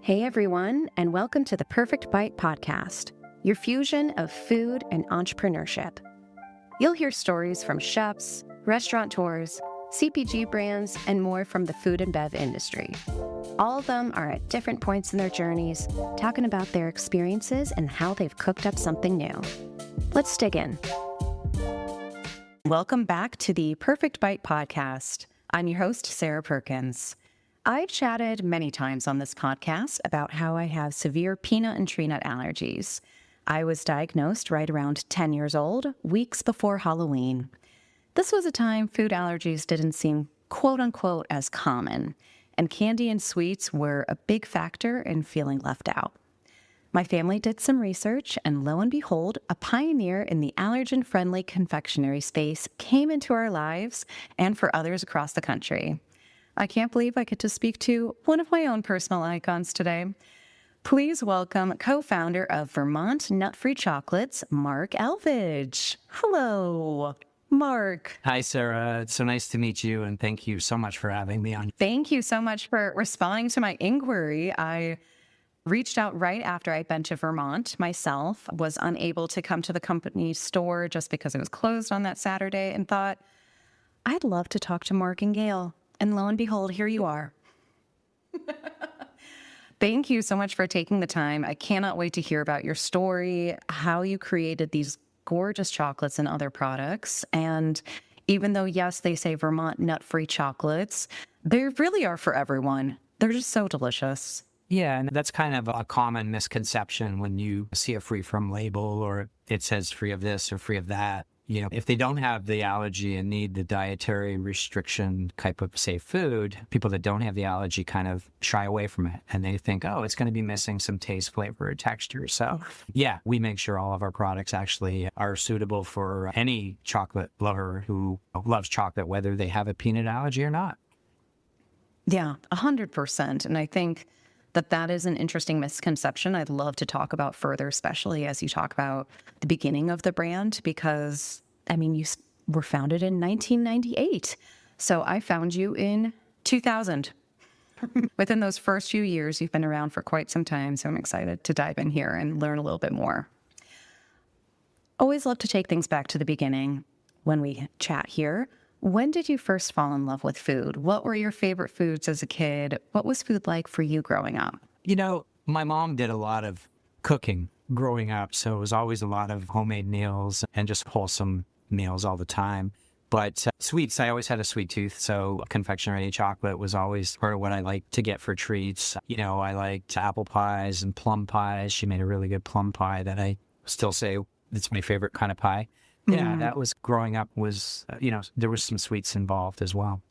Hey everyone, and welcome to the Perfect Bite podcast, your fusion of food and entrepreneurship. You'll hear stories from chefs, restaurateurs, CPG brands, and more from the food and bev industry. All of them are at different points in their journeys, talking about their experiences and how they've cooked up something new. Let's dig in. Welcome back to the Perfect Bite podcast. I'm your host, Sarah Perkins. I've chatted many times on this podcast about how I have severe peanut and tree nut allergies. I was diagnosed right around 10 years old, weeks before Halloween. This was a time food allergies didn't seem quote-unquote as common, and candy and sweets were a big factor in feeling left out. My family did some research, and lo and behold, a pioneer in the allergen-friendly confectionery space came into our lives and for others across the country. I can't believe I get to speak to one of my own personal icons today. Please welcome co-founder of Vermont Nut Free Chocolates, Mark Elvidge. Hello, Mark. Hi, Sarah. It's so nice to meet you, and thank you so much for having me on. Thank you so much for responding to my inquiry. I reached out right after I'd been to Vermont myself, was unable to come to the company store just because it was closed on that Saturday, and thought, I'd love to talk to Mark and Gail. And lo and behold, here you are. Thank you so much for taking the time. I cannot wait to hear about your story, how you created these gorgeous chocolates and other products. And even though, yes, they say Vermont Nut Free Chocolates, they really are for everyone. They're just so delicious. Yeah, and that's kind of a common misconception when you see a free from label or it says free of this or free of that. You know, if they don't have the allergy and need the dietary restriction type of safe food, people that don't have the allergy kind of shy away from it. And they think, oh, it's going to be missing some taste, flavor, or texture. So yeah, we make sure all of our products actually are suitable for any chocolate lover who loves chocolate, whether they have a peanut allergy or not. Yeah, 100%. And I think that is an interesting misconception I'd love to talk about further, especially as you talk about the beginning of the brand, because, I mean, you were founded in 1998. So I found you in 2000. Within those first few years, you've been around for quite some time, so I'm excited to dive in here and learn a little bit more. Always love to take things back to the beginning when we chat here. When did you first fall in love with food? What were your favorite foods as a kid? What was food like for you growing up? You know, my mom did a lot of cooking growing up, so it was always a lot of homemade meals and just wholesome meals all the time. But sweets, I always had a sweet tooth, so confectionery chocolate was always part of what I liked to get for treats. You know, I liked apple pies and plum pies. She made a really good plum pie that I still say it's my favorite kind of pie. Yeah, that was growing up was, there was some sweets involved as well.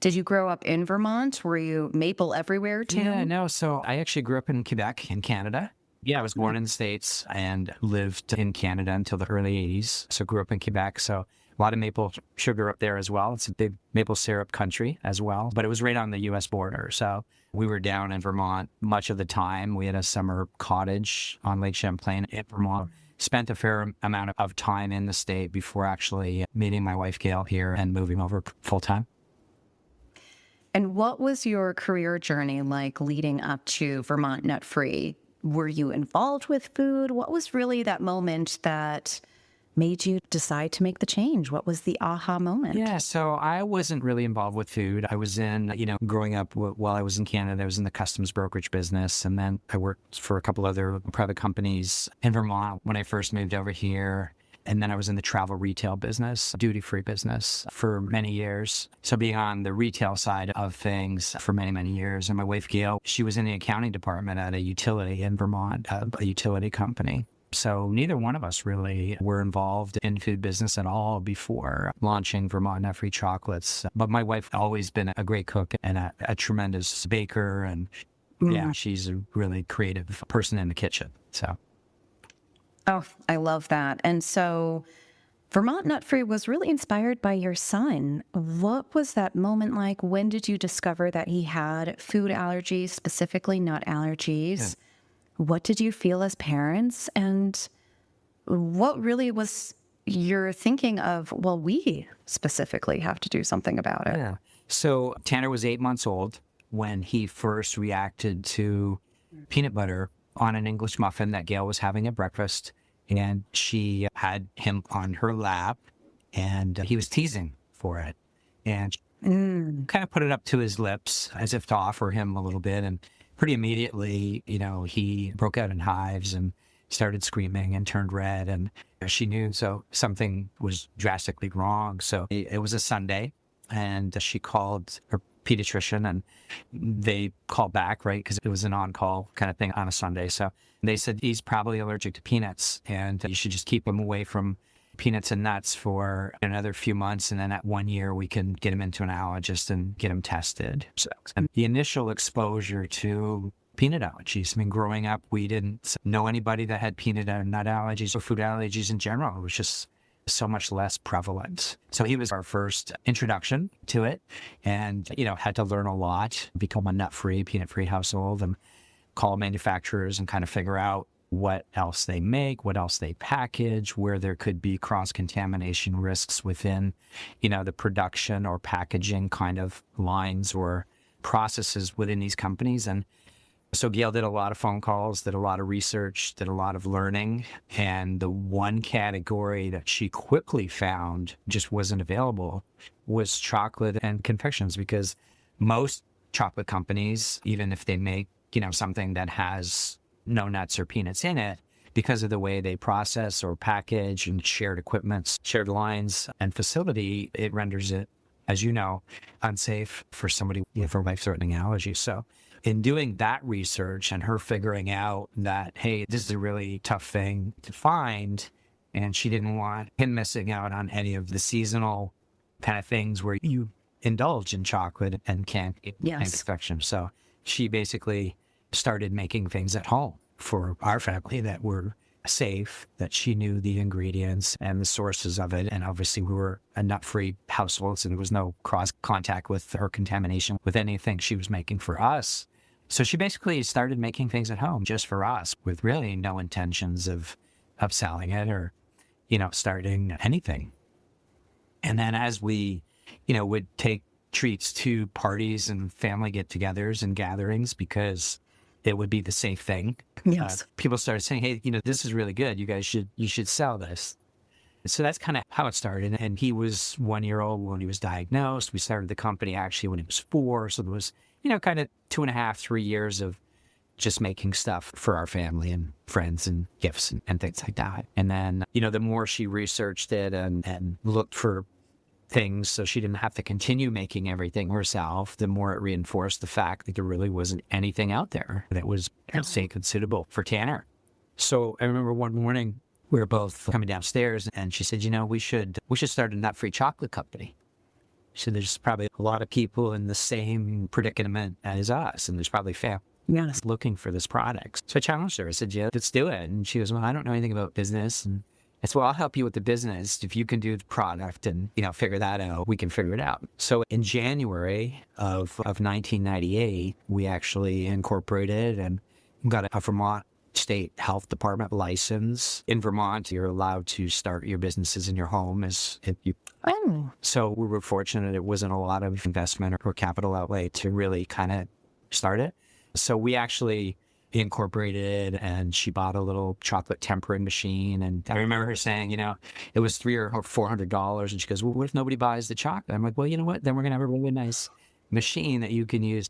Did you grow up in Vermont? Were you maple everywhere too? Yeah, no. So I actually grew up in Quebec in Canada. Yeah, I was born in the States and lived in Canada until the early 80s. So grew up in Quebec. So a lot of maple sugar up there as well. It's a big maple syrup country as well, but it was right on the U.S. border. So we were down in Vermont much of the time. We had a summer cottage on Lake Champlain in Vermont. Spent a fair amount of time in the state before actually meeting my wife, Gail, here and moving over full time. And what was your career journey like leading up to Vermont Nut Free? Were you involved with food? What was really that moment that made you decide to make the change? What was the aha moment? Yeah, so I wasn't really involved with food. I was in, growing up while I was in Canada, I was in the customs brokerage business. And then I worked for a couple other private companies in Vermont when I first moved over here. And then I was in the travel retail business, duty-free business for many years. So being on the retail side of things for many, many years. And my wife, Gail, she was in the accounting department at a utility in Vermont, a utility company. So neither one of us really were involved in food business at all before launching Vermont Nut Free Chocolates. But my wife always been a great cook and a tremendous baker. And yeah, she's a really creative person in the kitchen. So. Oh, I love that. And so Vermont Nut Free was really inspired by your son. What was that moment like? When did you discover that he had food allergies, specifically nut allergies? Yeah. What did you feel as parents? And what really was your thinking of, well, we specifically have to do something about it? Yeah. So Tanner was 8 months old when he first reacted to peanut butter on an English muffin that Gail was having at breakfast. And she had him on her lap, and he was teasing for it. And kind of put it up to his lips as if to offer him a little bit. And pretty immediately, he broke out in hives and started screaming and turned red. And she knew so something was drastically wrong. So it was a Sunday, and she called her pediatrician, and they called back, right? Because it was an on-call kind of thing on a Sunday. So they said, he's probably allergic to peanuts, and you should just keep him away from peanuts and nuts for another few months. And then at 1 year, we can get him into an allergist and get him tested. So, and the initial exposure to peanut allergies, I mean, growing up, we didn't know anybody that had peanut and nut allergies or food allergies in general. It was just so much less prevalent. So he was our first introduction to it, and, had to learn a lot, become a nut-free, peanut-free household, and call manufacturers and kind of figure out what else they make, what else they package, where there could be cross-contamination risks within, the production or packaging kind of lines or processes within these companies. And so Gail did a lot of phone calls, did a lot of research, did a lot of learning. And the one category that she quickly found just wasn't available was chocolate and confections, because most chocolate companies, even if they make, something that has no nuts or peanuts in it, because of the way they process or package and shared equipment, shared lines and facility, it renders it, as you know, unsafe for somebody with a life-threatening allergy. So in doing that research and her figuring out that, hey, this is a really tough thing to find, and she didn't want him missing out on any of the seasonal kind of things where you indulge in chocolate and can't eat confection. So she basically started making things at home for our family that were safe, that she knew the ingredients and the sources of it. And obviously we were a nut-free household, so there was no cross contact with her contamination with anything she was making for us. So she basically started making things at home just for us, with really no intentions of selling it or, starting anything. And then as we, would take treats to parties and family get-togethers and gatherings, because it would be the safe thing. Yes. People started saying, hey, this is really good. You should sell this. So that's kind of how it started. And he was 1 year old when he was diagnosed. We started the company actually when he was 4. So there was, kind of 2.5, 3 years of just making stuff for our family and friends and gifts and things like that. And then, the more she researched it and looked for things so she didn't have to continue making everything herself, the more it reinforced the fact that there really wasn't anything out there that was safe and suitable for Tanner. So I remember one morning we were both coming downstairs, and she said, we should start a nut-free chocolate company. She said, there's probably a lot of people in the same predicament as us, and there's probably families looking for this product. So I challenged her. I said, yeah, let's do it. And she goes, well, I don't know anything about business. And I said, well, I'll help you with the business. If you can do the product and, figure that out, we can figure it out. So in January of 1998, we actually incorporated and got a Vermont State Health Department license. In Vermont, you're allowed to start your businesses in your home So we were fortunate it wasn't a lot of investment or capital outlay to really kind of start it. So we actually incorporated, and she bought a little chocolate tempering machine. And I remember her saying, it was $300 or $400. And she goes, well, what if nobody buys the chocolate? I'm like, well, you know what? Then we're going to have a really nice machine that you can use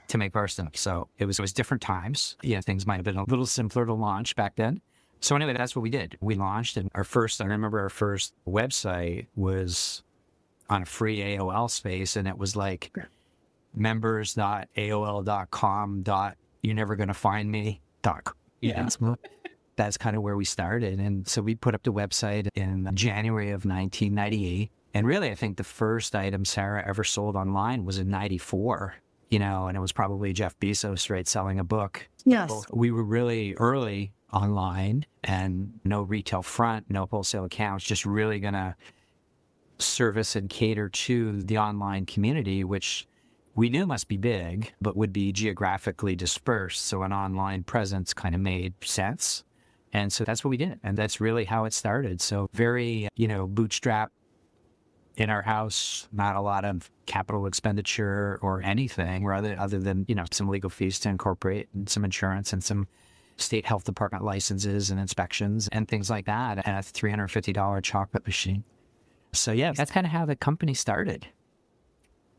to make our stuff. So it was different times. Things might have been a little simpler to launch back then. So anyway, that's what we did. We launched, and I remember our first website was on a free AOL space, and it was like members.aol.com. You're never going to find me. That's kind of where we started. And so we put up the website in January of 1998. And really, I think the first item Sarah ever sold online was in 94, and it was probably Jeff Bezos, right, selling a book. Yes. We were really early online, and no retail front, no wholesale accounts, just really going to service and cater to the online community, which we knew must be big, but would be geographically dispersed. So an online presence kind of made sense. And so that's what we did. And that's really how it started. So very, bootstrap in our house, not a lot of capital expenditure or anything other than, some legal fees to incorporate and some insurance and some state health department licenses and inspections and things like that, and a $350 chocolate machine. So yeah, that's kind of how the company started.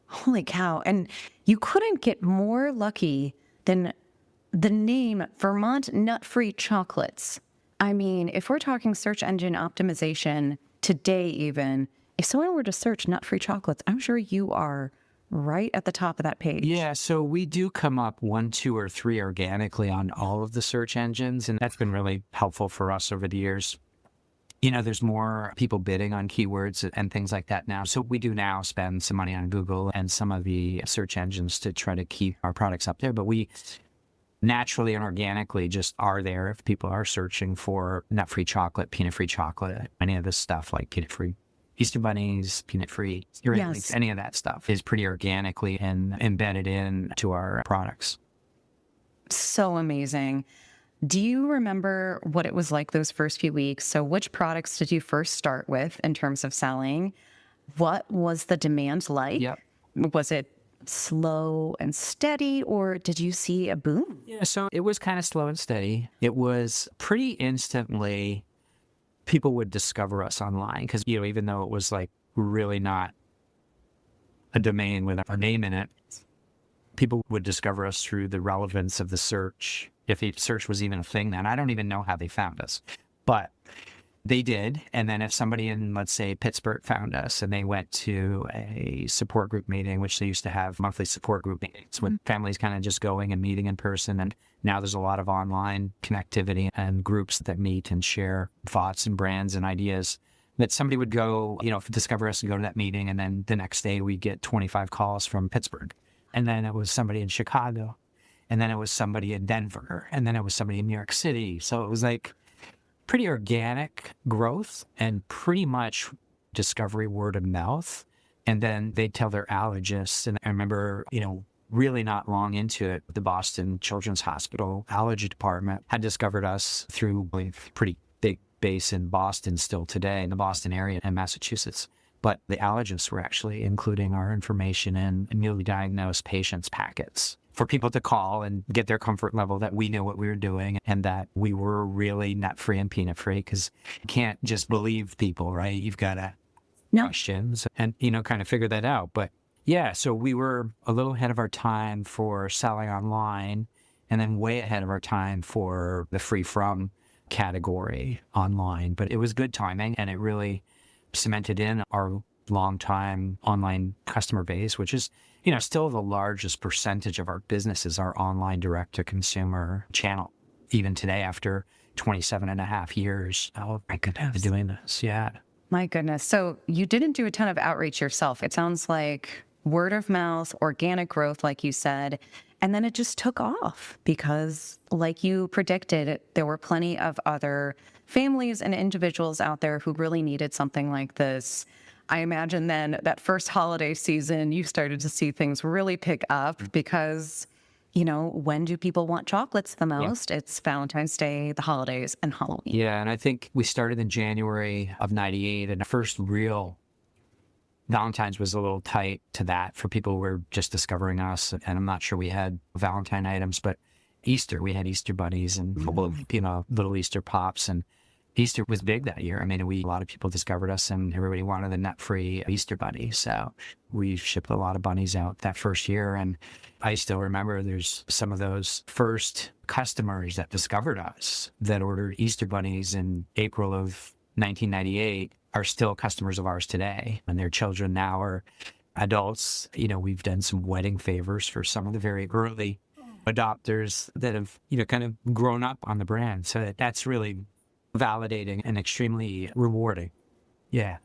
Holy cow. And you couldn't get more lucky than the name Vermont Nut Free Chocolates. I mean, if we're talking search engine optimization today, even if someone were to search nut free chocolates, I'm sure you are right at the top of that page. Yeah, so we do come up 1, 2, or 3 organically on all of the search engines, and that's been really helpful for us over the years. There's more people bidding on keywords and things like that now. So we do now spend some money on Google and some of the search engines to try to keep our products up there. But we naturally and organically just are there if people are searching for nut-free chocolate, peanut-free chocolate, any of this stuff like peanut-free Easter bunnies, peanut-free, Yes. any of that stuff is pretty organically and embedded into our products. So amazing. Do you remember what it was like those first few weeks? So which products did you first start with in terms of selling? What was the demand like? Yep. Was it slow and steady, or did you see a boom? Yeah, so it was kind of slow and steady. It was pretty instantly people would discover us online because, even though it was like really not a domain with our name in it, people would discover us through the relevance of the search. If the search was even a thing then, I don't even know how they found us, but they did. And then if somebody in, let's say, Pittsburgh found us and they went to a support group meeting, which they used to have monthly support group meetings with families kind of just going and meeting in person. And now there's a lot of online connectivity and groups that meet and share thoughts and brands and ideas, that somebody would go, discover us and go to that meeting. And then the next day we get 25 calls from Pittsburgh. And then it was somebody in Chicago. And then it was somebody in Denver. And then it was somebody in New York City. So it was like pretty organic growth and pretty much discovery word of mouth. And then they'd tell their allergists. And I remember, really not long into it, the Boston Children's Hospital allergy department had discovered us through a pretty big base in Boston still today, in the Boston area and Massachusetts. But the allergists were actually including our information in newly diagnosed patients' packets for people to call and get their comfort level that we knew what we were doing and that we were really nut-free and peanut-free, because you can't just believe people, right? You've got to questions and, kind of figure that out. But yeah, so we were a little ahead of our time for selling online and then way ahead of our time for the free from category online. But it was good timing, and it really cemented in our long-time online customer base, which is, still the largest percentage of our business is our online direct-to-consumer channel, even today after 27 and a half years. Oh, my goodness. Doing this, yeah. My goodness. So you didn't do a ton of outreach yourself. It sounds like word of mouth, organic growth, like you said, and then it just took off because, like you predicted, there were plenty of other families and individuals out there who really needed something like this. I imagine then that first holiday season, you started to see things really pick up because, when do people want chocolates the most? Yeah. It's Valentine's Day, the holidays, and Halloween. Yeah, and I think we started in January of 98, and the first real Valentine's was a little tight to that for people who were just discovering us. And I'm not sure we had Valentine items, but Easter, we had Easter bunnies and little Easter pops. And Easter was big that year. I mean, a lot of people discovered us and everybody wanted the nut-free Easter bunny. So we shipped a lot of bunnies out that first year. And I still remember there's some of those first customers that discovered us that ordered Easter bunnies in April of 1998 are still customers of ours today. And their children now are adults. We've done some wedding favors for some of the very early adopters that have, kind of grown up on the brand. So that's really validating and extremely rewarding. Yeah.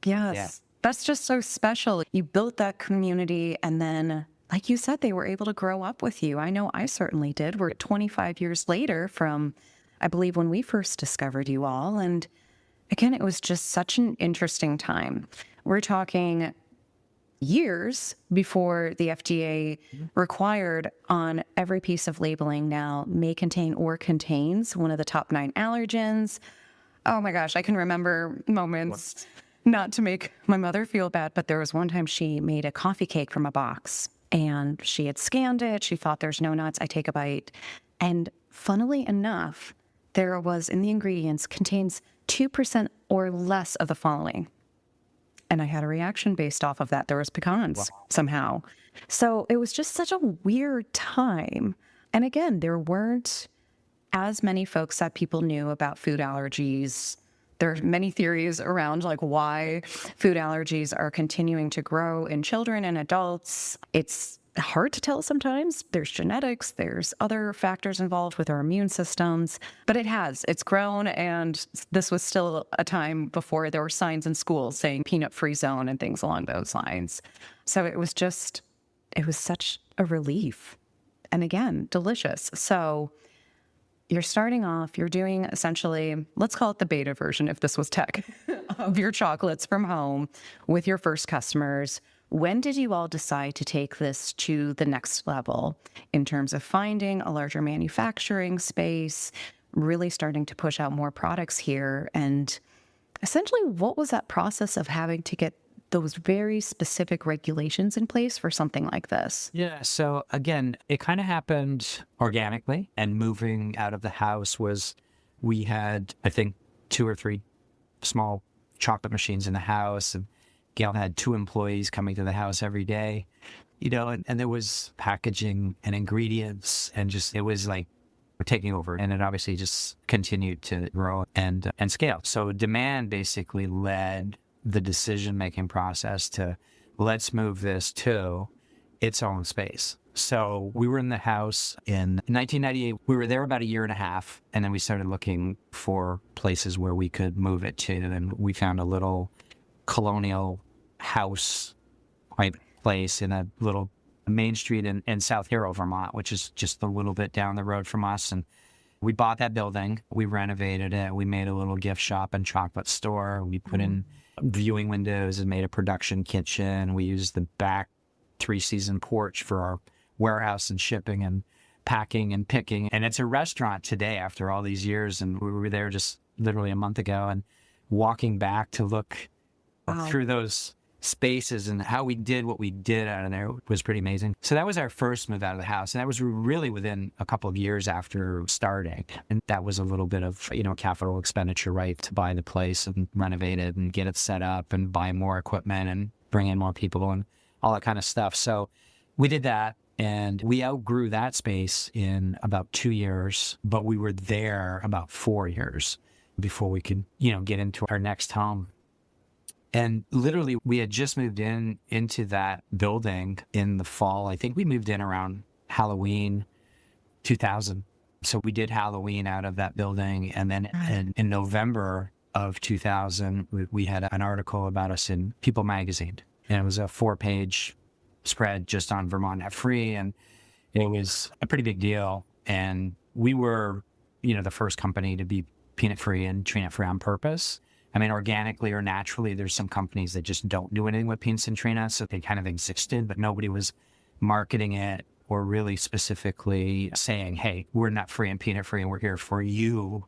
Yes. Yeah. That's just so special. You built that community, and then, like you said, they were able to grow up with you. I know I certainly did. We're 25 years later from, I believe, when we first discovered you all. And again, it was just such an interesting time. We're talking years before the FDA required on every piece of labeling now may contain or contains one of the top 9 allergens. Oh my gosh, I can remember moments Not to make my mother feel bad, but there was one time she made a coffee cake from a box and she had scanned it. She thought there's no nuts. I take a bite. And funnily enough, there was in the ingredients contains 2% or less of the following. And I had a reaction based off of that. There was pecans somehow. So it was just such a weird time. And again, there weren't as many folks that people knew about food allergies. There are many theories around like why food allergies are continuing to grow in children and adults. It's hard to tell sometimes. There's genetics, there's other factors involved with our immune systems, but it's grown. And this was still a time before there were signs in schools saying peanut free zone and things along those lines. So it was such a relief. And again, delicious. So you're starting off, you're doing essentially, let's call it the beta version if this was tech, of your chocolates from home with your first customers. When did you all decide to take this to the next level in terms of finding a larger manufacturing space, really starting to push out more products here? And essentially, what was that process of having to get those very specific regulations in place for something like this? Yeah. So again, it kind of happened organically, and moving out of the house we had, I think, 2 or 3 small chocolate machines in the house, and Gail had 2 employees coming to the house every day, and there was packaging and ingredients and just, it was like taking over, and it obviously just continued to grow and scale. So demand basically led the decision-making process to let's move this to its own space. So we were in the house in 1998. We were there about a year and a half, and then we started looking for places where we could move it to. And then we found a little colonial house type place in a little main street in South Hero, Vermont, which is just a little bit down the road from us. And we bought that building. We renovated it. We made a little gift shop and chocolate store. We put in viewing windows and made a production kitchen. We used the back 3-season porch for our warehouse and shipping and packing and picking. And it's a restaurant today after all these years. And we were there just literally a month ago, and walking back to look through those spaces and how we did what we did out of there was pretty amazing. So that was our first move out of the house. And that was really within a couple of years after starting. And that was a little bit of, capital expenditure, right, to buy the place and renovate it and get it set up and buy more equipment and bring in more people and all that kind of stuff. So we did that, and we outgrew that space in about 2 years, but we were there about 4 years before we could, get into our next home. And literally, we had just moved into that building in the fall. I think we moved in around Halloween 2000. So we did Halloween out of that building. And then in November of 2000, we had an article about us in People magazine. And it was a 4-page spread just on Vermont Nut Free. And it was a pretty big deal. And we were, the first company to be peanut free and tree nut free on purpose. I mean, organically or naturally, there's some companies that just don't do anything with peanuts and tree nuts, so they kind of existed, but nobody was marketing it or really specifically saying, hey, we're nut free and peanut free and we're here for you,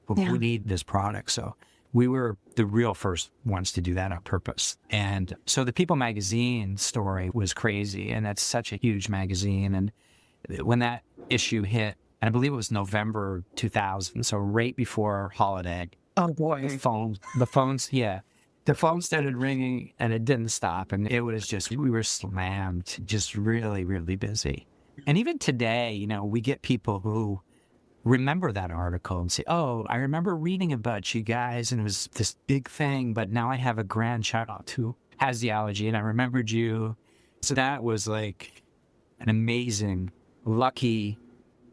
but we need this product. So we were the real first ones to do that on purpose. And so the People magazine story was crazy, and that's such a huge magazine. And when that issue hit, and I believe it was November 2000, so right before holiday, oh boy, the phones started ringing, and it didn't stop. And it was just, we were slammed, just really, really busy. And even today, we get people who remember that article and say, oh, I remember reading about you guys, and it was this big thing, but now I have a grandchild who has the allergy, and I remembered you. So that was like an amazing, lucky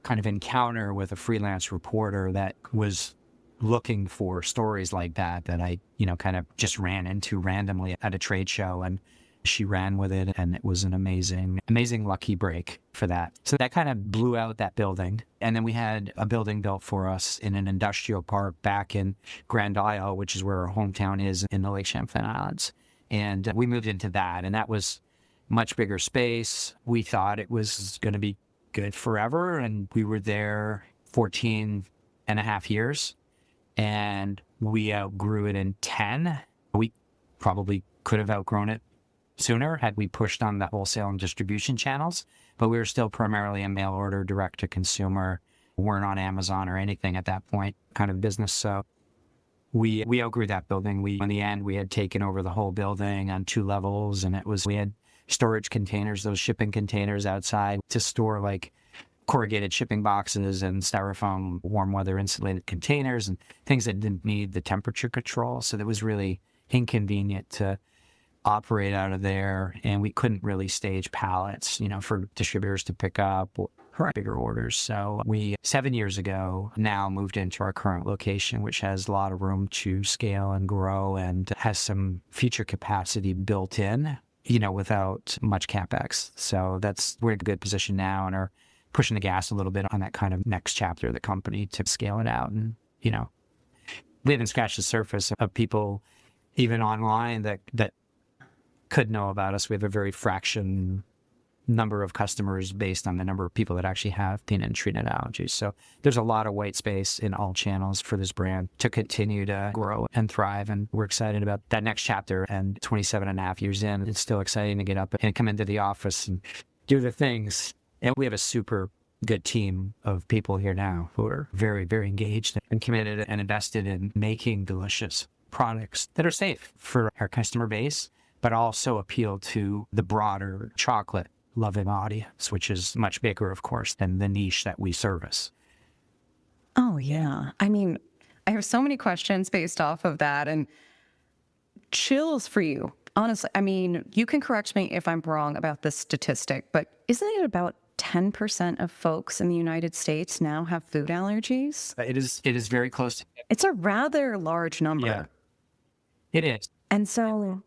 kind of encounter with a freelance reporter that was looking for stories like that I, kind of just ran into randomly at a trade show, and she ran with it, and it was an amazing, amazing lucky break for that. So that kind of blew out that building. And then we had a building built for us in an industrial park back in Grand Isle, which is where our hometown is in the Lake Champlain Islands. And we moved into that, and that was much bigger space. We thought it was going to be good forever, and we were there 14 and a half years. And we outgrew it in 10. We probably could have outgrown it sooner had we pushed on the wholesale and distribution channels, but we were still primarily a mail order, direct to consumer. Weren't on Amazon or anything at that point kind of business. So we outgrew that building. In the end, we had taken over the whole building on 2 levels, and we had storage containers, those shipping containers outside to store like corrugated shipping boxes and styrofoam warm weather insulated containers and things that didn't need the temperature control. So that was really inconvenient to operate out of there, and we couldn't really stage pallets, for distributors to pick up or bigger orders. So we, 7 years ago, now moved into our current location, which has a lot of room to scale and grow and has some future capacity built in, without much CapEx. So we're in a good position now and are pushing the gas a little bit on that kind of next chapter of the company to scale it out. And, we haven't scratched the surface of people even online that could know about us. We have a very fraction number of customers based on the number of people that actually have peanut and tree nut allergies. So there's a lot of white space in all channels for this brand to continue to grow and thrive. And we're excited about that next chapter. And 27 and a half years in, it's still exciting to get up and come into the office and do the things. And we have a super good team of people here now who are very, very engaged and committed and invested in making delicious products that are safe for our customer base, but also appeal to the broader chocolate loving audience, which is much bigger, of course, than the niche that we service. Oh, yeah. I mean, I have so many questions based off of that, and chills for you. Honestly, I mean, you can correct me if I'm wrong about this statistic, but isn't it about 10% of folks in the United States now have food allergies? It is very close to it. It's a rather large number. Yeah, it is. And so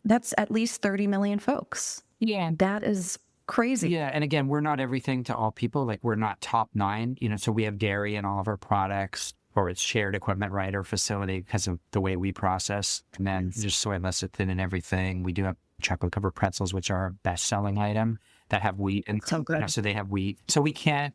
that's at least 30 million folks. Yeah. That is crazy. Yeah. And again, we're not everything to all people. Like, we're not top 9, so we have dairy in all of our products, or it's shared equipment, right, or facility because of the way we process. And then there's soy and lecithin in everything. We do have chocolate covered pretzels, which are our best selling item, that have wheat. And so good. So they have wheat. So we can't,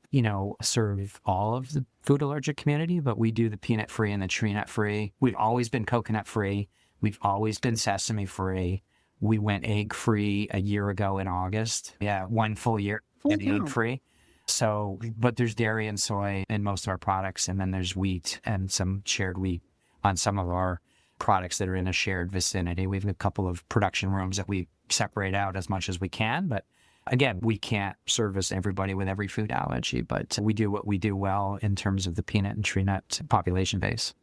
serve all of the food allergic community, but we do the peanut free and the tree nut free. We've always been coconut free. We've always been sesame free. We went egg free a year ago in August. Yeah, 1 full year egg free. So, but there's dairy and soy in most of our products, and then there's wheat and some shared wheat on some of our products that are in a shared vicinity. We have a couple of production rooms that we separate out as much as we can, but again, we can't service everybody with every food allergy, but we do what we do well in terms of the peanut and tree nut population base.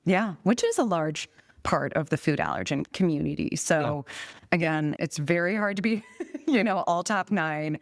Yeah, which is a large part of the food allergen community. So again, it's very hard to be, all top 9.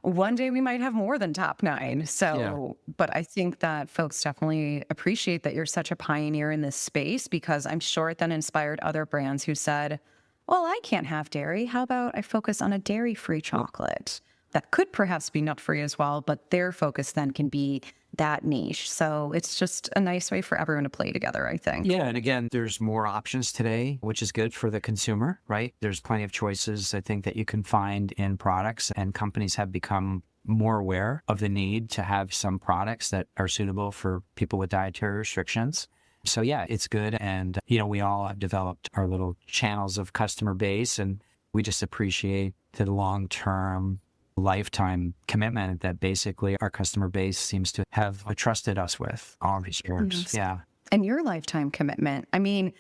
One day we might have more than top 9. So, but I think that folks definitely appreciate that you're such a pioneer in this space, because I'm sure it then inspired other brands who said, well, I can't have dairy. How about I focus on a dairy-free chocolate that could perhaps be nut-free as well, but their focus then can be that niche. So it's just a nice way for everyone to play together, I think. Yeah. And again, there's more options today, which is good for the consumer, right? There's plenty of choices, I think, that you can find in products, and companies have become more aware of the need to have some products that are suitable for people with dietary restrictions. So yeah, it's good. And, we all have developed our little channels of customer base, and we just appreciate the long-term lifetime commitment that basically our customer base seems to have trusted us with all these years. Yes. Yeah. And your lifetime commitment. I mean,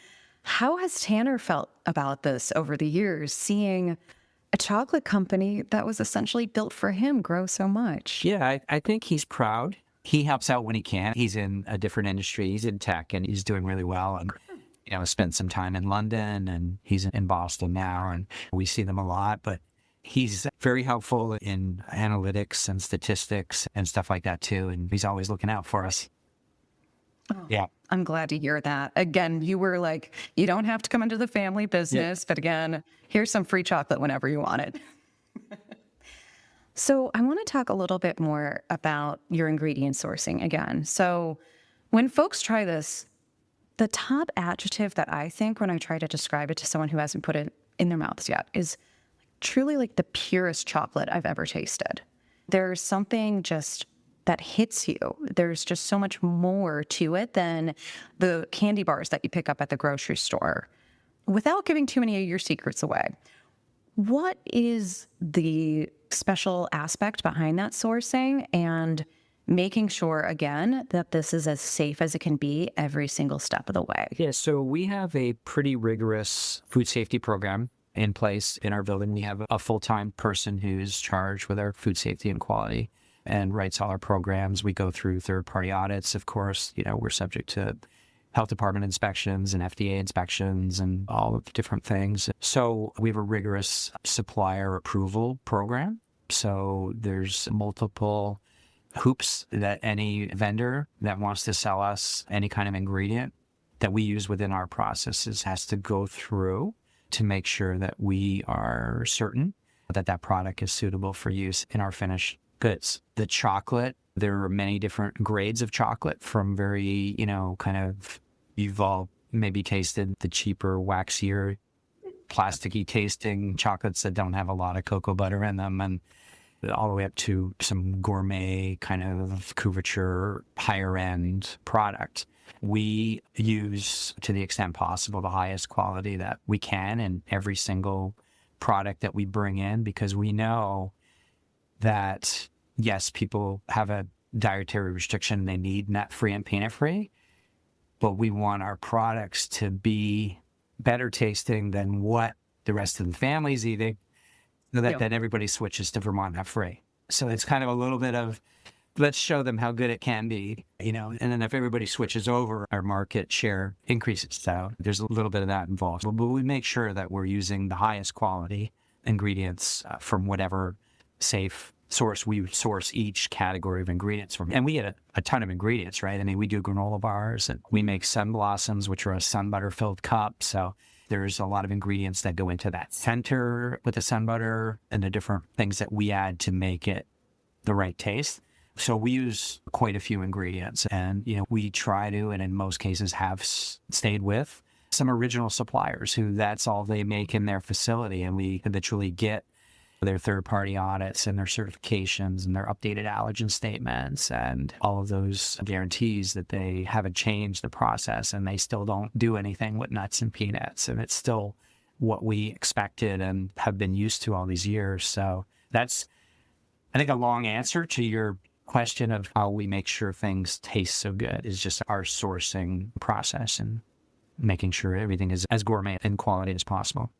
how has Tanner felt about this over the years, seeing a chocolate company that was essentially built for him grow so much? Yeah, I think he's proud. He helps out when he can. He's in a different industry. He's in tech, and he's doing really well. And, spent some time in London, and he's in Boston now, and we see them a lot. But he's very helpful in analytics and statistics and stuff like that too. And he's always looking out for us. Oh, yeah. I'm glad to hear that. Again, you were like, you don't have to come into the family business, but again, here's some free chocolate whenever you want it. So I want to talk a little bit more about your ingredient sourcing again. So when folks try this, the top adjective that I think when I try to describe it to someone who hasn't put it in their mouths yet is truly like the purest chocolate I've ever tasted. There's something just that hits you. There's just so much more to it than the candy bars that you pick up at the grocery store. without giving too many of your secrets away, what is the special aspect behind that sourcing and making sure, again, that this is as safe as it can be every single step of the way? Yeah, so we have a pretty rigorous food safety program in place in our building. We have a full-time person who's charged with our food safety and quality and writes all our programs. We go through third-party audits. Of course, we're subject to health department inspections and FDA inspections and all of the different things. So we have a rigorous supplier approval program. So there's multiple hoops that any vendor that wants to sell us any kind of ingredient that we use within our processes has to go through to make sure that we are certain that that product is suitable for use in our finished goods. The chocolate, there are many different grades of chocolate from very, kind of, you've all maybe tasted the cheaper, waxier, plasticky tasting chocolates that don't have a lot of cocoa butter in them, and all the way up to some gourmet kind of couverture, higher end product. We use, to the extent possible, the highest quality that we can in every single product that we bring in, because we know that, yes, people have a dietary restriction. They need nut-free and peanut-free, but we want our products to be better tasting than what the rest of the family's eating, so that then everybody switches to Vermont Nut Free. So it's kind of a little bit of, let's show them how good it can be, and then if everybody switches over, our market share increases. So there's a little bit of that involved. But we make sure that we're using the highest quality ingredients from whatever safe source we source each category of ingredients from. And we get a ton of ingredients, right? I mean, we do granola bars, and we make sun blossoms, which are a sun butter filled cup. So there's a lot of ingredients that go into that center with the sun butter and the different things that we add to make it the right taste. So we use quite a few ingredients, and, we try to, and in most cases have stayed with some original suppliers who that's all they make in their facility. And we habitually get their third-party audits and their certifications and their updated allergen statements and all of those guarantees that they haven't changed the process and they still don't do anything with nuts and peanuts. And it's still what we expected and have been used to all these years. So that's, I think, a long answer to your question of how we make sure things taste so good is just our sourcing process and making sure everything is as gourmet and quality as possible.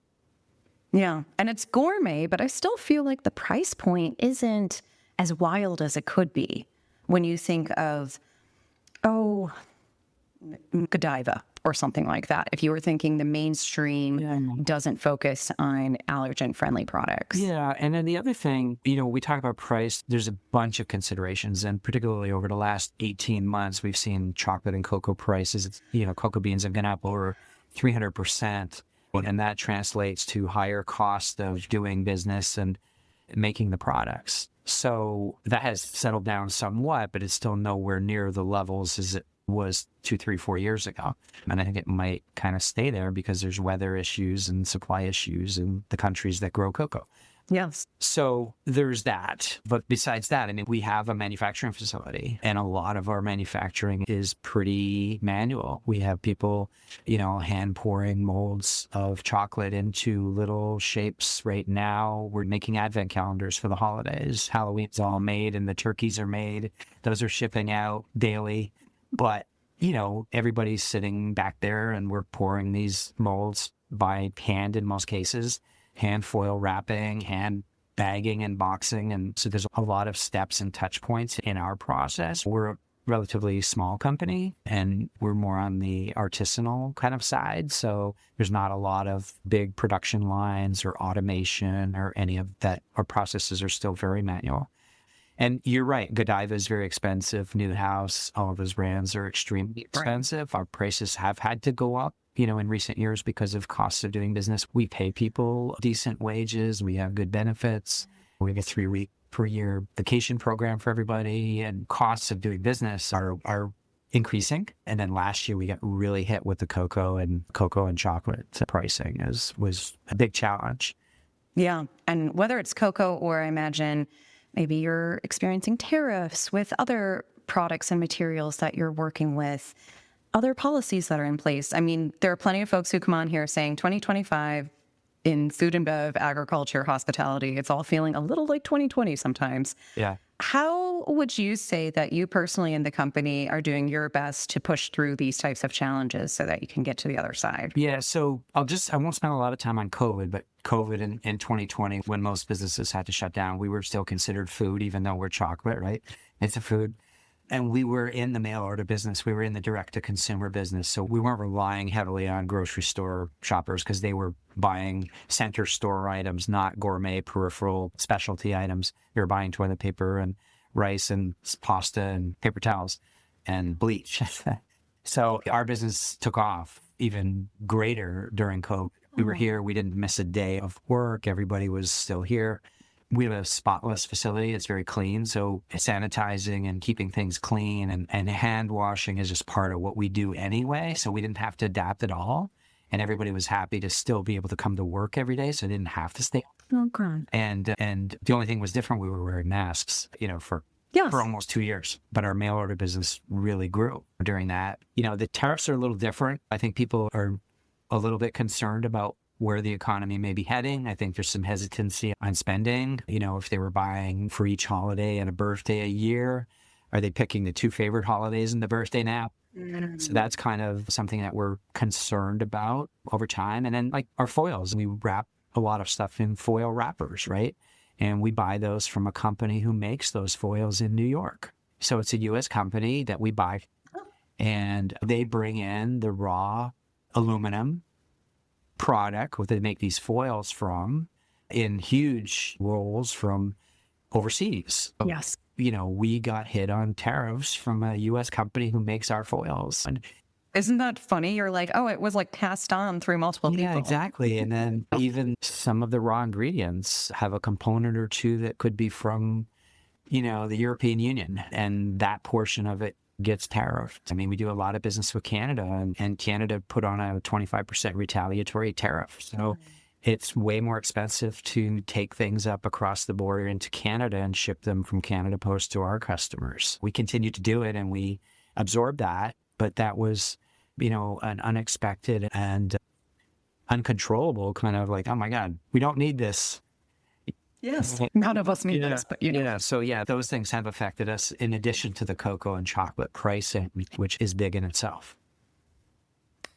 Yeah. And it's gourmet, but I still feel like the price point isn't as wild as it could be when you think of, Godiva or something like that. If you were thinking the mainstream doesn't focus on allergen-friendly products. Yeah. And then the other thing, we talk about price, there's a bunch of considerations. And particularly over the last 18 months, we've seen chocolate and cocoa prices, cocoa beans have gone up over 300%. And that translates to higher cost of doing business and making the products. So that has settled down somewhat, but it's still nowhere near the levels as it was 2, 3, 4 years ago. And I think it might kind of stay there because there's weather issues and supply issues in the countries that grow cocoa. Yes. So there's that. But besides that, we have a manufacturing facility, and a lot of our manufacturing is pretty manual. We have people, hand pouring molds of chocolate into little shapes right now. We're making advent calendars for the holidays. Halloween's all made and the turkeys are made. Those are shipping out daily. But, everybody's sitting back there and we're pouring these molds by hand in most cases. Hand foil wrapping, hand bagging and boxing. And so there's a lot of steps and touch points in our process. We're a relatively small company and we're more on the artisanal kind of side. So there's not a lot of big production lines or automation or any of that. Our processes are still very manual. And you're right, Godiva is very expensive. New House, all of those brands are extremely expensive. Our prices have had to go up, in recent years because of costs of doing business. We pay people decent wages. We have good benefits. We have a 3-week per year vacation program for everybody, and costs of doing business are increasing. And then last year we got really hit with the cocoa and chocolate pricing was a big challenge. Yeah. And whether it's cocoa or I imagine maybe you're experiencing tariffs with other products and materials that you're working with, other policies that are in place? I mean, there are plenty of folks who come on here saying 2025 in food and bev, agriculture, hospitality, it's all feeling a little like 2020 sometimes. Yeah. How would you say that you personally and the company are doing your best to push through these types of challenges so that you can get to the other side? Yeah. So I won't spend a lot of time on COVID, but COVID in 2020, when most businesses had to shut down, we were still considered food, even though we're chocolate, right? It's a food. And we were in the mail order business. We were in the direct to consumer business. So we weren't relying heavily on grocery store shoppers because they were buying center store items, not gourmet peripheral specialty items. They were buying toilet paper and rice and pasta and paper towels and bleach. So our business took off even greater during COVID. We were here. We didn't miss a day of work. Everybody was still here. We have a spotless facility. It's very clean. So sanitizing and keeping things clean and hand washing is just part of what we do anyway. So we didn't have to adapt at all. And everybody was happy to still be able to come to work every day. So they didn't have to stay. Oh, God. And the only thing was different. We were wearing masks, for Yes. for almost 2 years. But our mail order business really grew during that. The tariffs are a little different. I think people are a little bit concerned about where the economy may be heading. I think there's some hesitancy on spending. If they were buying for each holiday and a birthday a year, are they picking the two favorite holidays and the birthday now? So that's kind of something that we're concerned about over time. And then like our foils, we wrap a lot of stuff in foil wrappers, right? And we buy those from a company who makes those foils in New York. So it's a U.S. company that we buy, and they bring in the raw aluminum product, what they make these foils from, in huge rolls from overseas. Yes. We got hit on tariffs from a U.S. company who makes our foils. And Isn't that funny? You're like, oh, it was like passed on through multiple people. yeah, exactly. And then even some of the raw ingredients have a component or two that could be from, the European Union, and that portion of it gets tariffed. I mean, we do a lot of business with Canada, and Canada put on a 25% retaliatory tariff. So it's way more expensive to take things up across the border into Canada and ship them from Canada Post to our customers. We continue to do it and we absorb that, but that was, an unexpected and uncontrollable kind of like, oh my God, we don't need this. Yes. None of us need this, but So those things have affected us in addition to the cocoa and chocolate pricing, which is big in itself.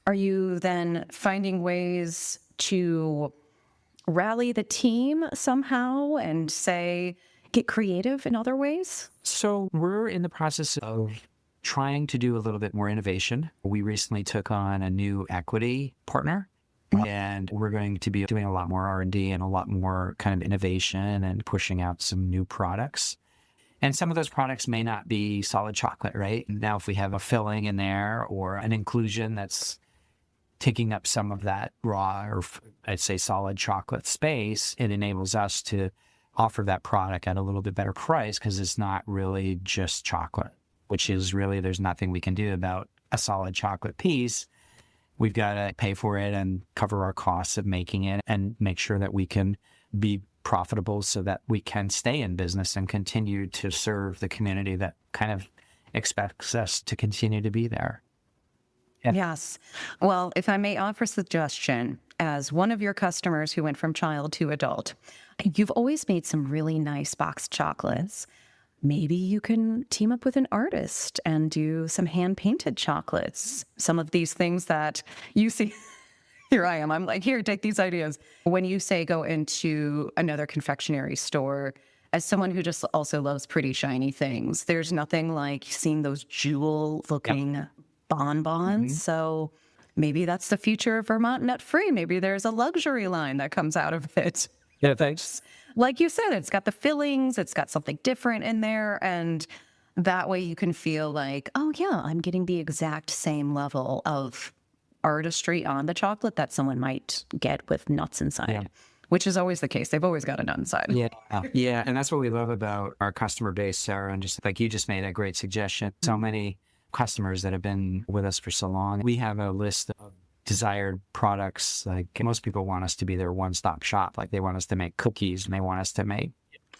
Are you then finding ways to rally the team somehow and get creative in other ways? So we're in the process of trying to do a little bit more innovation. We recently took on a new equity partner. And we're going to be doing a lot more R&D and a lot more kind of innovation and pushing out some new products. And some of those products may not be solid chocolate, right? Now, if we have a filling in there or an inclusion that's taking up some of that raw or I'd say solid chocolate space, it enables us to offer that product at a little bit better price because it's not really just chocolate, which is really, there's nothing we can do about a solid chocolate piece. We've got to pay for it and cover our costs of making it and make sure that we can be profitable so that we can stay in business and continue to serve the community that kind of expects us to continue to be there. Yeah. Yes. Well, if I may offer a suggestion, as one of your customers who went from child to adult, you've always made some really nice boxed chocolates. Maybe you can team up with an artist and do some hand-painted chocolates. Some of these things that you see, here I am, I'm like, here, take these ideas. When you say go into another confectionery store, as someone who just also loves pretty shiny things, there's nothing like seeing those jewel-looking bonbons. So maybe that's the future of Vermont Nut Free. Maybe there's a luxury line that comes out of it. Yeah, thanks. Like you said, it's got the fillings, it's got something different in there. And that way you can feel like, oh yeah, I'm getting the exact same level of artistry on the chocolate that someone might get with nuts inside, which is always the case. They've always got a nut inside. Yeah. And that's what we love about our customer base, Sarah. And just like you just made a great suggestion. So many customers that have been with us for so long. We have a list of desired products. Like most people want us to be their one-stop shop. Like they want us to make cookies and they want us to make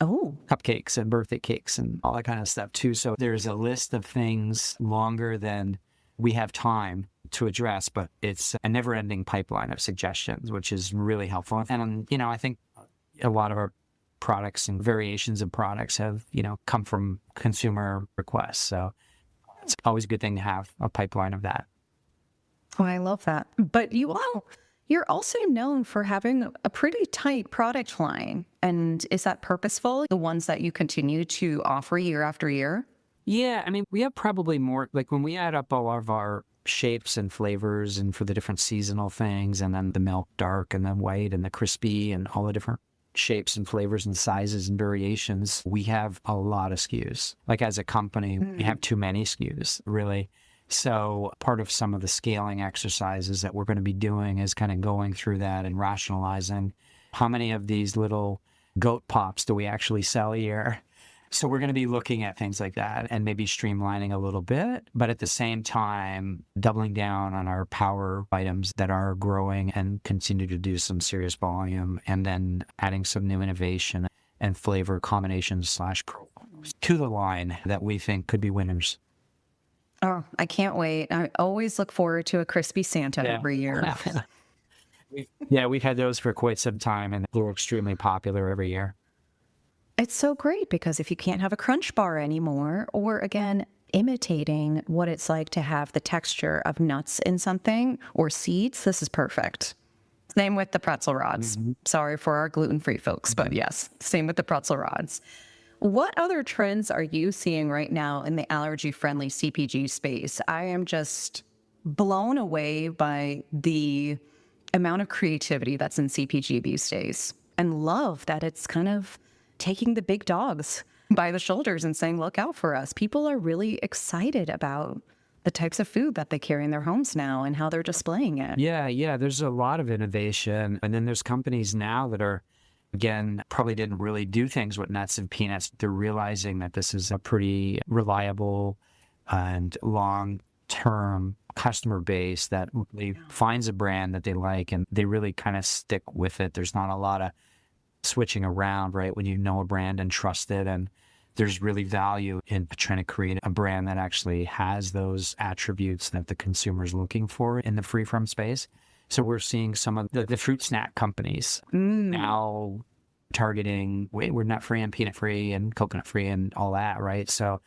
cupcakes and birthday cakes and all that kind of stuff too. So there's a list of things longer than we have time to address, but it's a never-ending pipeline of suggestions, which is really helpful. And, I think a lot of our products and variations of products have, come from consumer requests. So it's always a good thing to have a pipeline of that. Oh, I love that. But you're also known for having a pretty tight product line. And is that purposeful? The ones that you continue to offer year after year? Yeah, we have probably more, like when we add up all of our shapes and flavors and for the different seasonal things, and then the milk dark and the white and the crispy and all the different shapes and flavors and sizes and variations, we have a lot of SKUs. Like as a company, we have too many SKUs, really. So part of some of the scaling exercises that we're going to be doing is kind of going through that and rationalizing how many of these little goat pops do we actually sell a year. So we're going to be looking at things like that and maybe streamlining a little bit, but at the same time, doubling down on our power items that are growing and continue to do some serious volume, and then adding some new innovation and flavor combinations / to the line that we think could be winners. Oh, I can't wait. I always look forward to a crispy Santa every year. We've had those for quite some time, and they're extremely popular every year. It's so great because if you can't have a crunch bar anymore, or again, imitating what it's like to have the texture of nuts in something or seeds, this is perfect. Same with the pretzel rods. Sorry for our gluten-free folks, but yes, same with the pretzel rods. What other trends are you seeing right now in the allergy-friendly CPG space? I am just blown away by the amount of creativity that's in CPG these days, and love that it's kind of taking the big dogs by the shoulders and saying, look out for us. People are really excited about the types of food that they carry in their homes now and how they're displaying it. Yeah. There's a lot of innovation. And then there's companies now that are, again, probably didn't really do things with nuts and peanuts. They're realizing that this is a pretty reliable and long-term customer base that really finds a brand that they like, and they really kind of stick with it. There's not a lot of switching around, right? When you know a brand and trust it, and there's really value in trying to create a brand that actually has those attributes that the consumer is looking for in the free from space. So we're seeing some of the fruit snack companies now targeting, we're nut free and peanut free and coconut free and all that, right? So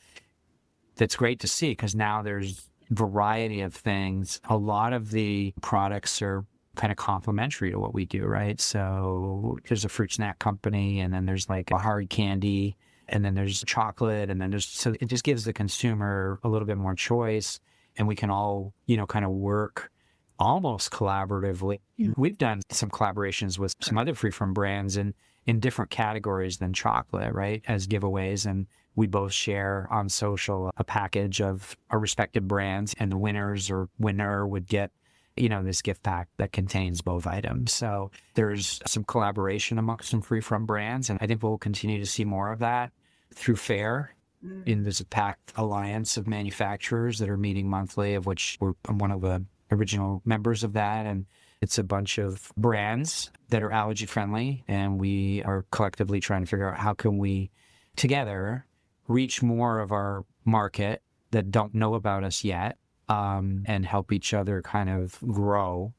that's great to see, because now there's variety of things. A lot of the products are kind of complementary to what we do, right? So there's a fruit snack company, and then there's like a hard candy, and then there's chocolate, and then so it just gives the consumer a little bit more choice, and we can all, kind of work almost collaboratively. We've done some collaborations with some other free from brands in different categories than chocolate, right? As giveaways, and we both share on social a package of our respective brands, and the winners or winner would get this gift pack that contains both items. So there's some collaboration amongst some free from brands, and I think we'll continue to see more of that through FAIR. And there's a packed alliance of manufacturers that are meeting monthly, of which I'm one of the original members of that. And it's a bunch of brands that are allergy friendly, and we are collectively trying to figure out how can we together reach more of our market that don't know about us yet, and help each other kind of grow.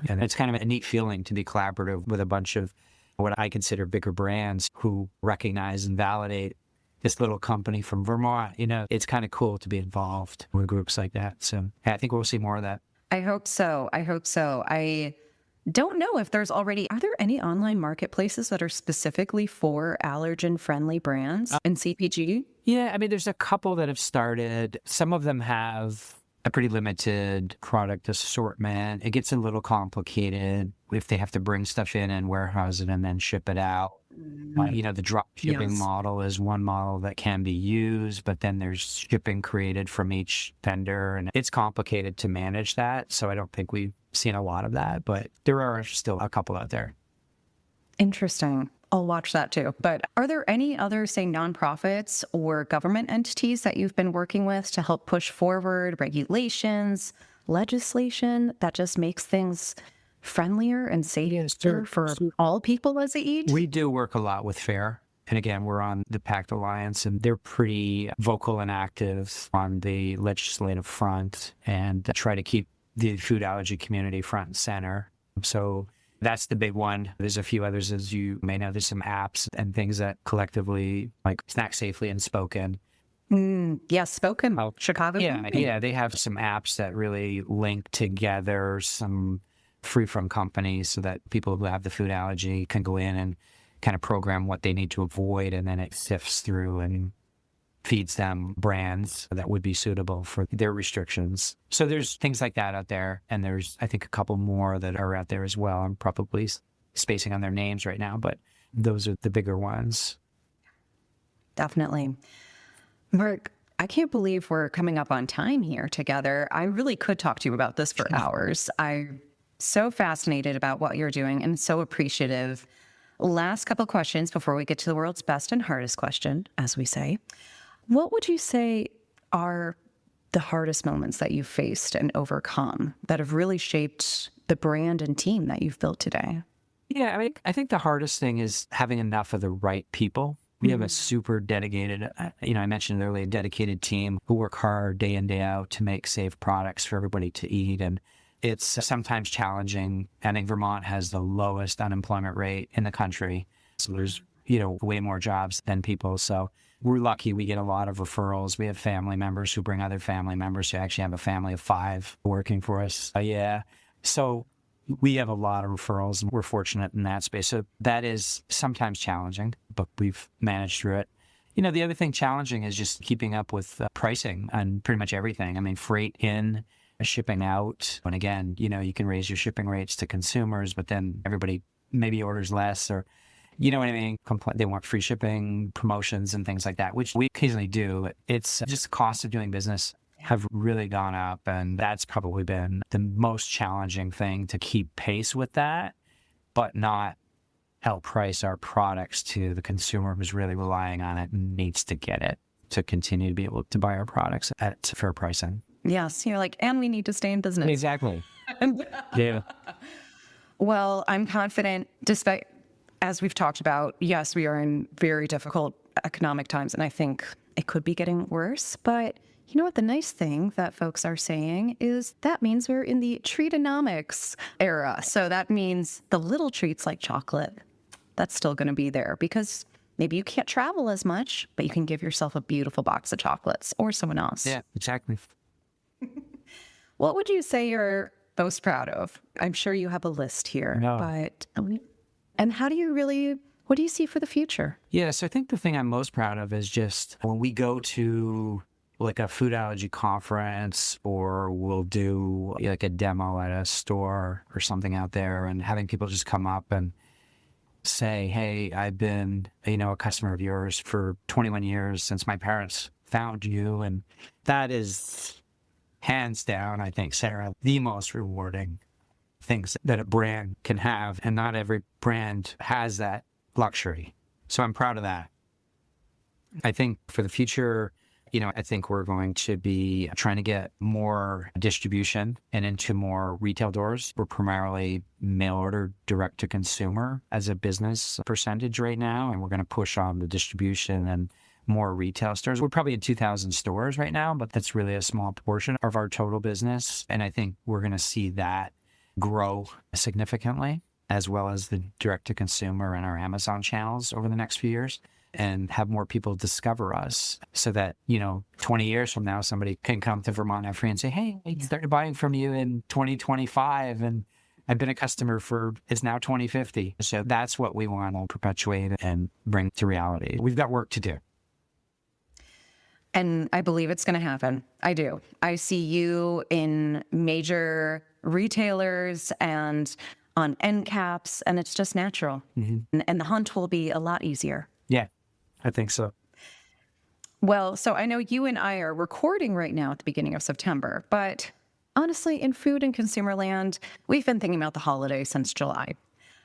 And it's kind of a neat feeling to be collaborative with a bunch of what I consider bigger brands who recognize and validate this little company from Vermont. It's kind of cool to be involved with groups like that. So I think we'll see more of that. I hope so. I don't know if are there any online marketplaces that are specifically for allergen-friendly brands in CPG? Yeah, there's a couple that have started. Some of them have a pretty limited product assortment. It gets a little complicated if they have to bring stuff in and warehouse it and then ship it out. The drop shipping model is one model that can be used, but then there's shipping created from each vendor, and it's complicated to manage that. So I don't think we've seen a lot of that, but there are still a couple out there. Interesting. I'll watch that too. But are there any other, say, nonprofits or government entities that you've been working with to help push forward regulations, legislation that just makes things friendlier and safer for all people as they eat? We do work a lot with FAIR. And again, we're on the PACT Alliance, and they're pretty vocal and active on the legislative front and try to keep the food allergy community front and center. So that's the big one. There's a few others, as you may know. There's some apps and things that collectively, like Snack Safely and Spoken. Yes, Spoken, Chicago. Yeah, they have some apps that really link together some free from companies so that people who have the food allergy can go in and kind of program what they need to avoid, and then it sifts through and feeds them brands that would be suitable for their restrictions. So there's things like that out there, and there's, I think, a couple more that are out there as well. I'm probably spacing on their names right now, but those are the bigger ones. Definitely. Mark, I can't believe we're coming up on time here together. I really could talk to you about this for hours. I'm so fascinated about what you're doing and so appreciative. Last couple questions before we get to the world's best and hardest question, as we say. What would you say are the hardest moments that you've faced and overcome that have really shaped the brand and team that you've built today? Yeah, I think the hardest thing is having enough of the right people. We have a super dedicated, I mentioned earlier, dedicated team who work hard day in, day out to make safe products for everybody to eat. And it's sometimes challenging. I think Vermont has the lowest unemployment rate in the country. So there's, way more jobs than people. So we're lucky. We get a lot of referrals. We have family members who bring other family members who actually have a family of 5 working for us. So we have a lot of referrals, and we're fortunate in that space. So that is sometimes challenging, but we've managed through it. The other thing challenging is just keeping up with pricing on pretty much everything. I mean, freight in, shipping out. And again, you can raise your shipping rates to consumers, but then everybody maybe orders less, or, you know what I mean? They want free shipping, promotions, and things like that, which we occasionally do. It's just the cost of doing business have really gone up, and that's probably been the most challenging thing, to keep pace with that, but not outprice our products to the consumer who's really relying on it and needs to get it to continue to be able to buy our products at fair pricing. Yes, you're like, and we need to stay in business. Exactly. Yeah. Well, I'm confident, despite, as we've talked about, yes, we are in very difficult economic times, and I think it could be getting worse, but you know what? The nice thing that folks are saying is that means we're in the treatonomics era. So that means the little treats like chocolate, that's still going to be there, because maybe you can't travel as much, but you can give yourself a beautiful box of chocolates, or someone else. Yeah, exactly. What would you say you're most proud of? I'm sure you have a list here, but and what do you see for the future? Yeah, so I think the thing I'm most proud of is just when we go to like a food allergy conference, or we'll do like a demo at a store or something out there, and having people just come up and say, hey, I've been, a customer of yours for 21 years since my parents found you. And that is hands down, I think, Sarah, the most rewarding things that a brand can have. And not every brand has that luxury. So I'm proud of that. I think for the future, I think we're going to be trying to get more distribution and into more retail doors. We're primarily mail order, direct to consumer as a business percentage right now. And we're going to push on the distribution and more retail stores. We're probably at 2,000 stores right now, but that's really a small portion of our total business. And I think we're going to see that grow significantly, as well as the direct to consumer and our Amazon channels over the next few years, and have more people discover us, so that, 20 years from now, somebody can come to Vermont Nut Free and say, hey, I started buying from you in 2025, and I've been a customer it's now 2050. So that's what we want to perpetuate and bring to reality. We've got work to do. And I believe it's going to happen. I do. I see you in major retailers and on end caps, and it's just natural. Mm-hmm. And the hunt will be a lot easier. Yeah, I think so. Well, so I know you and I are recording right now at the beginning of September, but honestly, in food and consumer land, we've been thinking about the holidays since July.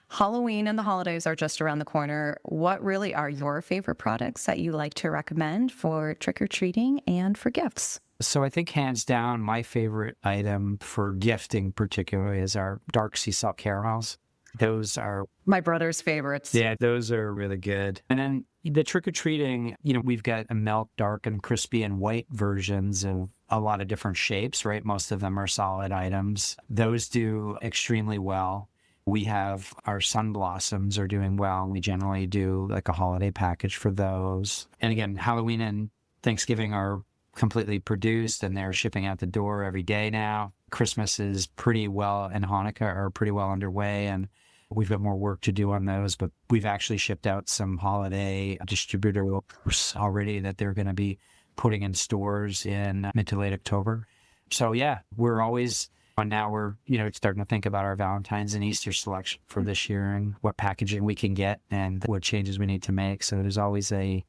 Halloween and the holidays are just around the corner. What really are your favorite products that you like to recommend for trick-or-treating and for gifts? So I think hands down, my favorite item for gifting particularly is our dark sea salt caramels. Those are, My brother's favorites. yeah, those are really good. And then the trick-or-treating, we've got a milk, dark and crispy and white versions of a lot of different shapes, right? Most of them are solid items. Those do extremely well. We have our sun blossoms are doing well. We generally do like a holiday package for those. And again, Halloween and Thanksgiving are completely produced and they're shipping out the door every day now. Christmas is pretty well, and Hanukkah are pretty well underway, and we've got more work to do on those, but we've actually shipped out some holiday distributors already that they're going to be putting in stores in mid to late October. So yeah, we're always, and now we're, starting to think about our Valentine's and Easter selection for this year and what packaging we can get and what changes we need to make. So there's always a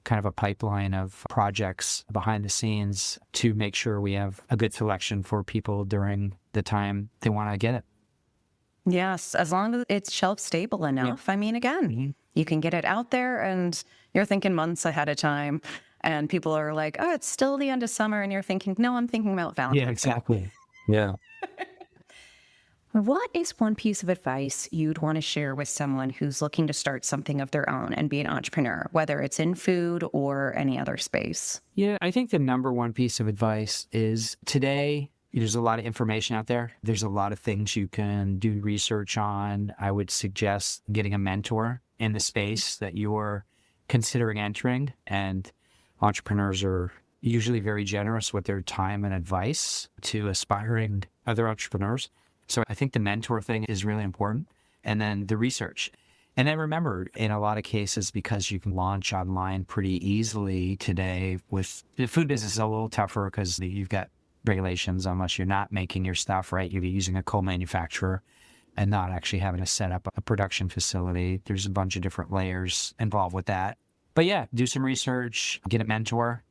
kind of a pipeline of projects behind the scenes to make sure we have a good selection for people during the time they want to get it. Yes, as long as it's shelf stable enough. Yeah. I mean, again, you can get it out there and you're thinking months ahead of time and people are like, oh, it's still the end of summer. And you're thinking, no, I'm thinking about Valentine's. Yeah, exactly. Yeah. What is one piece of advice you'd want to share with someone who's looking to start something of their own and be an entrepreneur, whether it's in food or any other space? Yeah, I think the number one piece of advice is today, there's a lot of information out there. There's a lot of things you can do research on. I would suggest getting a mentor in the space that you're considering entering. And entrepreneurs are usually very generous with their time and advice to aspiring other entrepreneurs. So I think the mentor thing is really important. And then the research. And then remember, in a lot of cases, because you can launch online pretty easily today, with the food business is a little tougher because you've got regulations unless you're not making your stuff, right? You're using a co-manufacturer and not actually having to set up a production facility. There's a bunch of different layers involved with that. But yeah, do some research, get a mentor,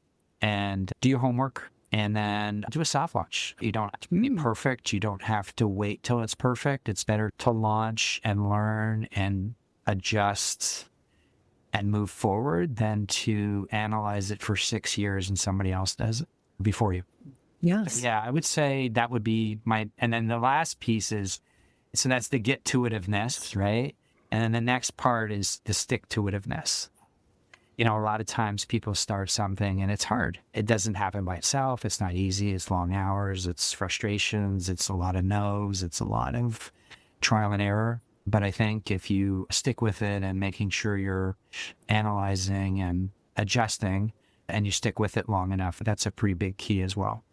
and do your homework. And then do a soft launch. You don't have to be perfect. You don't have to wait till it's perfect. It's better to launch and learn and adjust and move forward than to analyze it for 6 years and somebody else does it before you. Yes. Yeah, I would say that would be and then the last piece is, so that's the get-to-itiveness, right? And then the next part is the stick-to-itiveness. A lot of times people start something and it's hard. It doesn't happen by itself. It's not easy. It's long hours. It's frustrations. It's a lot of no's. It's a lot of trial and error. But I think if you stick with it and making sure you're analyzing and adjusting and you stick with it long enough, that's a pretty big key as well.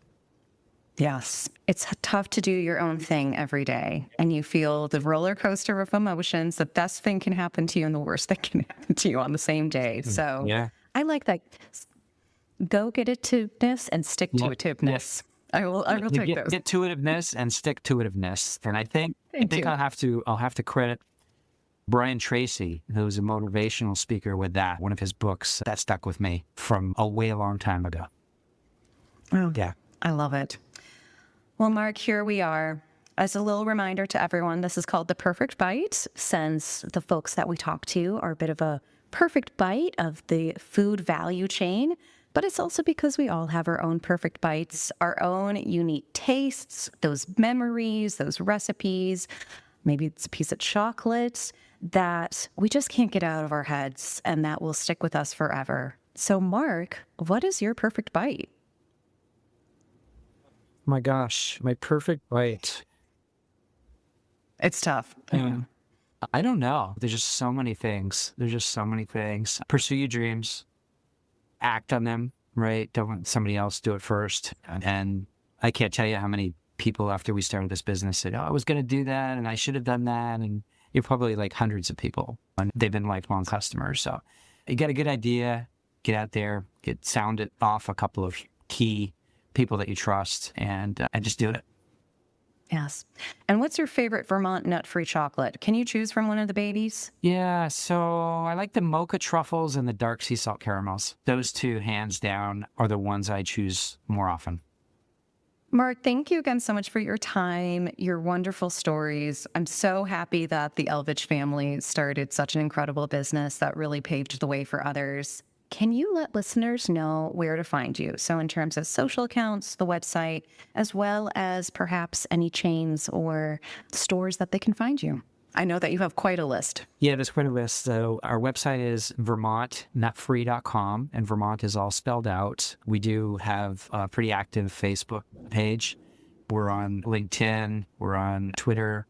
Yes. It's tough to do your own thing every day. And you feel the roller coaster of emotions. The best thing can happen to you and the worst thing can happen to you on the same day. So yeah. I like that. Go get it-to-ness and stick to it-to-ness. I will take those. Get-to-itiveness and stick-to-itiveness. And I think I'll have to credit Brian Tracy, who's a motivational speaker, with that. One of his books that stuck with me from a way long time ago. Oh, yeah. I love it. Well, Mark, here we are. As a little reminder to everyone, this is called The Perfect Bite, since the folks that we talk to are a bit of a perfect bite of the food value chain, but it's also because we all have our own perfect bites, our own unique tastes, those memories, those recipes. Maybe it's a piece of chocolate that we just can't get out of our heads and that will stick with us forever. So, Mark, what is your perfect bite? My gosh, my perfect bite. It's tough. I don't know. There's just so many things. Pursue your dreams. Act on them, right? Don't let somebody else do it first. And I can't tell you how many people after we started this business said, oh, I was going to do that and I should have done that. And you're probably like hundreds of people. And they've been lifelong customers. So you got a good idea, get out there, sound it off a couple of key people that you trust, and just do it. Yes. And what's your favorite Vermont Nut Free Chocolate? Can you choose from one of the babies? Yeah, so I like the mocha truffles and the dark sea salt caramels. Those two, hands down, are the ones I choose more often. Mark, thank you again so much for your time, your wonderful stories. I'm so happy that the Elvidge family started such an incredible business that really paved the way for others. Can you let listeners know where to find you? So in terms of social accounts, the website, as well as perhaps any chains or stores that they can find you. I know that you have quite a list. Yeah, there's quite a list. So our website is vermontnutfree.com, and Vermont is all spelled out. We do have a pretty active Facebook page. We're on LinkedIn. We're on Twitter,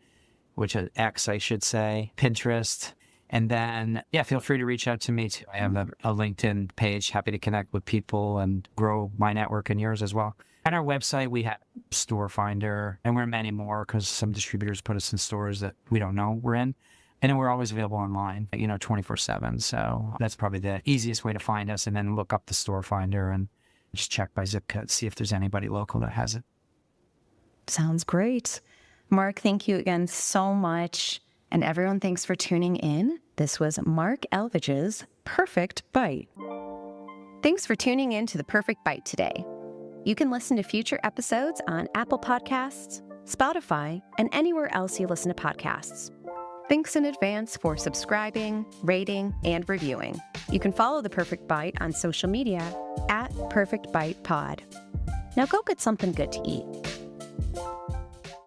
which is X, I should say, Pinterest. And then, feel free to reach out to me too. I have a LinkedIn page. Happy to connect with people and grow my network and yours as well. On our website, we have Store Finder, and we're in many more because some distributors put us in stores that we don't know we're in. And then we're always available online, 24/7. So that's probably the easiest way to find us. And then look up the Store Finder and just check by zip code, see if there's anybody local that has it. Sounds great. Mark, thank you again so much. And everyone, thanks for tuning in. This was Mark Elvidge's Perfect Bite. Thanks for tuning in to The Perfect Bite today. You can listen to future episodes on Apple Podcasts, Spotify, and anywhere else you listen to podcasts. Thanks in advance for subscribing, rating, and reviewing. You can follow The Perfect Bite on social media @PerfectBitePod. Now go get something good to eat.